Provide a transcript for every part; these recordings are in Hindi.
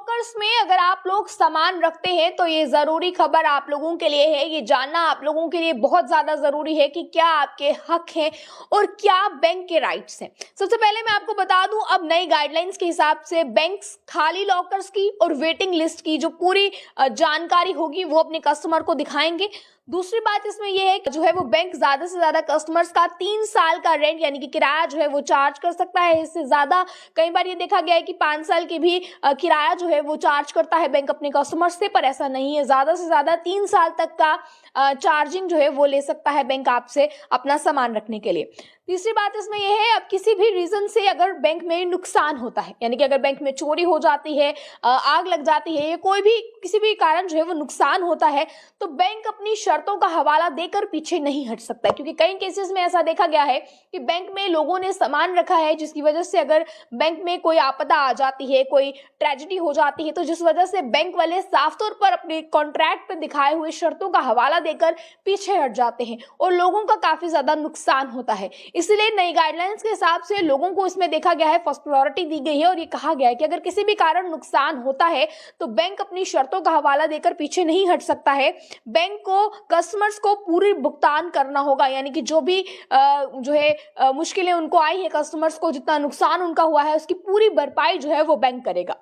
लॉकर्स में अगर आप लोग सामान रखते हैं तो ये जरूरी खबर आप लोगों के लिए है, ये जानना आप लोगों के लिए बहुत ज्यादा जरूरी है कि क्या आपके हक हैं और क्या बैंक के राइट्स हैं। सबसे पहले मैं आपको बता दूं, अब नई गाइडलाइंस के हिसाब से बैंक्स खाली लॉकर्स की और वेटिंग लिस्ट की जो पूरी जानकारी होगी वो अपने कस्टमर को दिखाएंगे। दूसरी बात इसमें यह है कि जो है वो बैंक ज्यादा से ज्यादा कस्टमर्स का 3 साल का रेंट यानी कि किराया जो है वो चार्ज कर सकता है। इससे ज्यादा कई बार ये देखा गया है कि 5 साल की भी किराया जो है वो चार्ज करता है बैंक अपने कस्टमर्स से, पर ऐसा नहीं है। ज्यादा से ज्यादा 3 साल तक का चार्जिंग जो है वो ले सकता है बैंक आपसे अपना सामान रखने के लिए। तीसरी बात इसमें यह है, अब किसी भी रीजन से अगर बैंक में नुकसान होता है यानी कि अगर बैंक में चोरी हो जाती है, आग लग जाती है या कोई भी किसी भी कारण जो है वो नुकसान होता है, तो बैंक अपनी शर्तों का हवाला देकर पीछे नहीं हट सकता है। क्योंकि कई केसेस में ऐसा देखा गया है कि बैंक में लोगों ने सामान रखा है जिसकी वजह से अगर बैंक में कोई आपदा आ जाती है, कोई ट्रेजेडी हो जाती है, तो जिस वजह से बैंक वाले साफ तौर पर अपने कॉन्ट्रैक्ट पे दिखाए हुए शर्तों का हवाला देकर पीछे हट जाते हैं और लोगों का काफी ज्यादा नुकसान होता है। इसलिए नई गाइडलाइंस के हिसाब से लोगों को इसमें देखा गया है, फर्स्ट प्रायोरिटी दी गई है और ये कहा गया है कि अगर किसी भी कारण नुकसान होता है तो बैंक अपनी शर्तों का हवाला देकर पीछे नहीं हट सकता है। बैंक को कस्टमर्स को पूरी भुगतान करना होगा, यानी कि जो भी जो है मुश्किलें उनको आई है, कस्टमर्स को जितना नुकसान उनका हुआ है उसकी पूरी भरपाई जो है वो बैंक करेगा।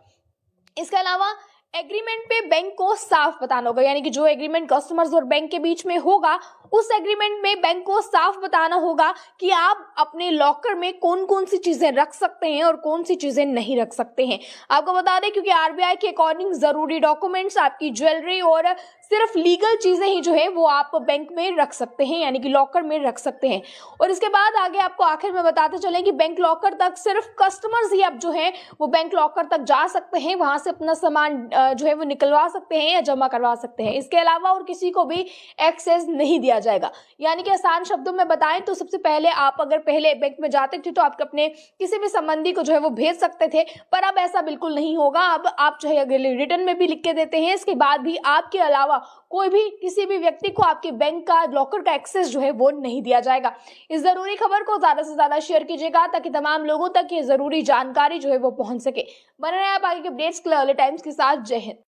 इसके अलावा एग्रीमेंट पे बैंक को साफ बताना होगा, यानी कि जो एग्रीमेंट कस्टमर्स और बैंक के बीच में होगा उस एग्रीमेंट में बैंक को साफ बताना होगा कि आप अपने लॉकर में कौन कौन सी चीजें रख सकते हैं और कौन सी चीजें नहीं रख सकते हैं। आपको बता दें, क्योंकि आरबीआई के अकॉर्डिंग जरूरी डॉक्यूमेंट्स, आपकी ज्वेलरी और सिर्फ लीगल चीजें ही जो है वो आप बैंक में रख सकते हैं, यानी कि लॉकर में रख सकते हैं। और इसके बाद आगे आपको आखिर में बताते चले कि बैंक लॉकर तक सिर्फ कस्टमर्स ही अब जो है वो बैंक लॉकर तक जा सकते हैं, वहां से अपना सामान जो है वो निकलवा सकते हैं या जमा करवा सकते हैं। इसके अलावा और किसी को भी एक्सेस नहीं दिया जाएगा। यानी कि आसान शब्दों में बताएं तो सबसे पहले आप अगर पहले बैंक में जाते थे तो आप अपने किसी भी संबंधी को जो है वो भेज सकते थे, पर अब ऐसा बिल्कुल नहीं होगा। अब आप जो है अगर रिटर्न में भी लिख के देते हैं, इसके बाद भी आपके अलावा कोई भी किसी भी व्यक्ति को आपके बैंक का लॉकर का एक्सेस जो है वो नहीं दिया जाएगा। इस जरूरी खबर को ज्यादा से ज्यादा शेयर कीजिएगा ताकि तमाम लोगों तक ये जरूरी जानकारी जो है वो पहुंच सके। बने रहे आप आगे के अपडेट्स के लिए अर्ली टाइम्स के साथ। जय हिंद।